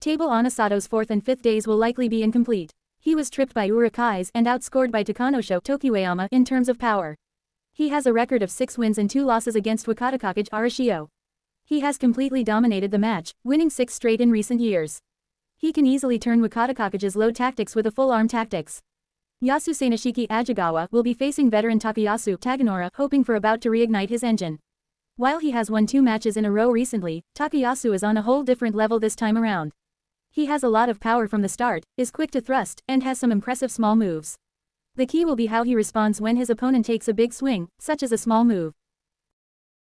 Table Onasato's 4th and 5th days will likely be incomplete. He was tripped by Urukais and outscored by Takanosho Tokiwayama in terms of power. He has a record of 6 wins and 2 losses against Wakatakakage Arashio. He has completely dominated the match, winning 6 straight in recent years. He can easily turn Wakatakakage's low tactics with a full-arm tactics. Yasusenashiki Ajagawa will be facing veteran Takayasu Taganora, hoping for about to reignite his engine. While he has won 2 matches in a row recently, Takayasu is on a whole different level this time around. He has a lot of power from the start, is quick to thrust, and has some impressive small moves. The key will be how he responds when his opponent takes a big swing, such as a small move.